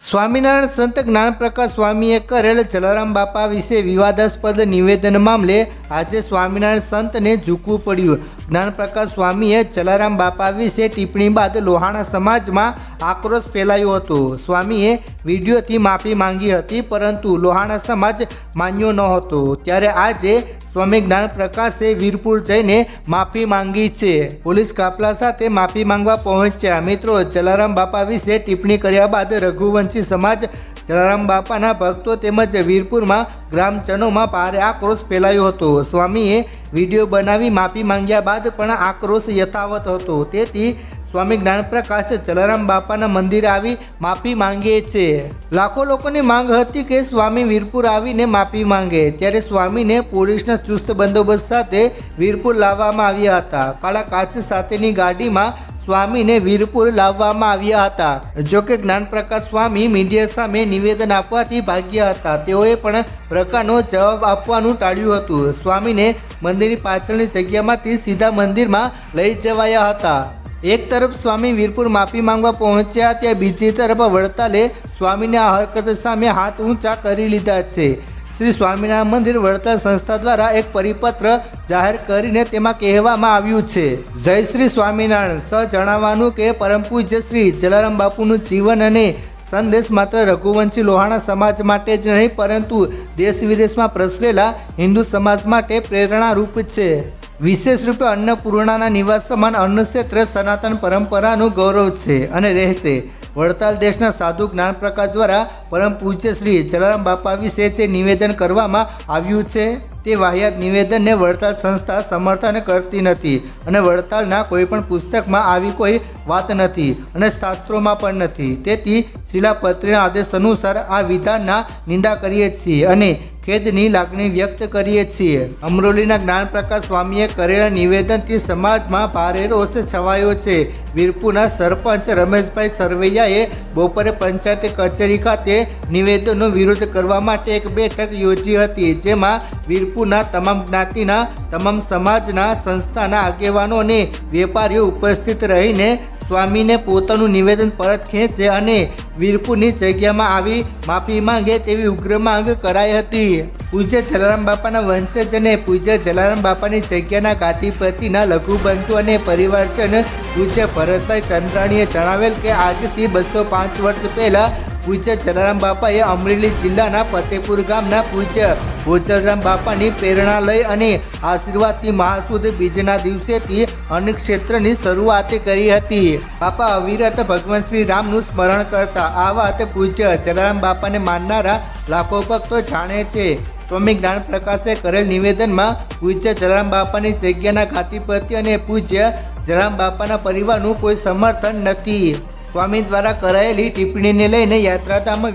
સ્વામિનારાયણ સંત જ્ઞાનપ્રકાશ સ્વામીએ કરેલ જલારામ બાપા વિશે વિવાદાસ્પદ નિવેદન મામલે આજે સ્વામિનારાયણ સંતને ઝૂકવું પડ્યું। જ્ઞાનપ્રકાશ સ્વામીએ જલારામ બાપા વિશે ટિપ્પણી બાદ લોહાણા સમાજમાં આક્રોશ ફેલાયો હતો। સ્વામીએ વિડીયોથી માફી માંગી હતી, પરંતુ લોહાણા સમાજ માન્યો નહોતો। ત્યારે આજે સ્વામી જ્ઞાનપ્રકાશે વીરપુર જઈને માફી માંગી છે। પોલીસ કાફલા સાથે માફી માંગવા પહોંચ્યા। મિત્રો, જલારામ બાપા વિશે ટિપ્પણી કર્યા બાદ રઘુવંશી સમાજ, જલારામ બાપાના ભક્તો તેમજ વીરપુરમાં ગ્રામજનોમાં ભારે આક્રોશ ફેલાયો હતો। સ્વામીએ વિડીયો બનાવી માફી માંગ્યા બાદ પણ આક્રોશ યથાવત હતો। તેથી સ્વામી જ્ઞાનપ્રકાશ જલારામ બાપાના મંદિરે આવી માફી માંગે છે। લાખો લોકોની માંગ હતી કે સ્વામી વીરપુર આવીને માફી માંગે, ત્યારે સ્વામીને પોલીસના ચુસ્ત બંદોબસ્ત સાથે વીરપુર લાવવામાં આવ્યા હતા। કાળા કાચ સાથેની ગાડીમાં સ્વામીને વીરપુર લાવવામાં આવ્યા હતા। જોકે જ્ઞાનપ્રકાશ સ્વામી મીડિયા સામે નિવેદન આપવાથી ભાગ્યા હતા। તેઓએ પણ પ્રકારનો જવાબ આપવાનું ટાળ્યું હતું। સ્વામીને મંદિરની પાછળની જગ્યામાંથી સીધા મંદિરમાં લઈ જવાયા હતા। એક તરફ સ્વામી વીરપુર માફી માંગવા પહોંચ્યા, ત્યાં બીજી તરફ વડતાલે સ્વામીને આ હરકત સામે હાથ ઊંચા કરી લીધા છે। શ્રી સ્વામિનારાયણ મંદિર વડતાલ સંસ્થા દ્વારા એક પરિપત્ર જાહેર કરીને તેમાં કહેવામાં આવ્યું છે, જય શ્રી સ્વામિનારાયણ। જણાવવાનું કે પરમ પૂજ્ય શ્રી જલારામ બાપુનું જીવન અને સંદેશ માત્ર રઘુવંશી લોહાણા સમાજ માટે જ નહીં, પરંતુ દેશ વિદેશમાં પ્રસરેલા હિન્દુ સમાજ માટે પ્રેરણારૂપ છે। વિશેષ રૂપે અન્નપૂર્ણાના નિવાસ સમાન અન્નક્ષેત્ર સનાતન પરંપરાનું ગૌરવ છે અને રહેશે। વડતાલ દેશના સાધુ જ્ઞાનપ્રકાશ દ્વારા પરમ પૂજ્ય શ્રી જલારામ બાપા વિશે જે નિવેદન કરવામાં આવ્યું છે, તે વાહિયાત નિવેદનને વડતાલ સંસ્થા સમર્થન કરતી નથી અને વડતાલના કોઈપણ પુસ્તકમાં આવી કોઈ વાત નથી અને શાસ્ત્રોમાં પણ નથી। તેથી શિલાપત્રીના આદેશ અનુસાર આ વિધાનના નિંદા કરીએ છીએ અને ખેદની લાગણી વ્યક્ત કરીએ છીએ। અમરોલીના જ્ઞાનપ્રકાશ સ્વામીએ કરેલા નિવેદનથી સમાજમાં ભારે રોષ છવાયો છે। વીરપુરના સરપંચ રમેશભાઈ સરવૈયાએ બપોરે પંચાયત કચેરી ખાતે નિવેદનનો વિરોધ કરવા માટે એક બેઠક યોજી હતી, જેમાં વીરપુરના તમામ જ્ઞાતિના, તમામ સમાજના, સંસ્થાના આગેવાનો અને વેપારીઓ ઉપસ્થિત રહીને સ્વામીને પોતાનું નિવેદન પરત ખેંચે અને વીરપુરની જગ્યામાં આવી માફી માંગે તેવી ઉગ્ર માંગ કરાઈ હતી। પૂજ્ય જલારામ બાપાના વંશજ અને પૂજ્ય જલારામ બાપાની જગ્યાના ગાદીપતિના લઘુબંધુ અને પરિવારજન પૂજ્ય ભરતભાઈ ચંદ્રાણીએ જણાવેલ કે આજથી 205 વર્ષ પહેલાં પૂજ્ય જલારામ બાપાએ અમરેલી જિલ્લાના ફતેપુર ગામના પૂજ્ય ભોજરામ બાપાની પ્રેરણા લઈ અને આશીર્વાદથી મહાસુદ બીજના દિવસેથી અન્નક્ષેત્રની શરૂઆત કરી હતી। બાપા અવિરત ભગવાન શ્રી રામનું સ્મરણ કરતા। આ વાત પૂજ્ય જલારામ બાપાને માનનારા લાખો ભક્તો જાણે છે। સ્વામી જ્ઞાનપ્રકાશે કરેલ નિવેદનમાં પૂજ્ય જલારામ બાપાની જગ્યાના ગાદીપતિ અને પૂજ્ય જલારામ બાપાના પરિવારનું કોઈ સમર્થન નથી। સ્વામી દ્વારા કરાયેલી ટિપ્પણીને લઈને યાત્રાધામ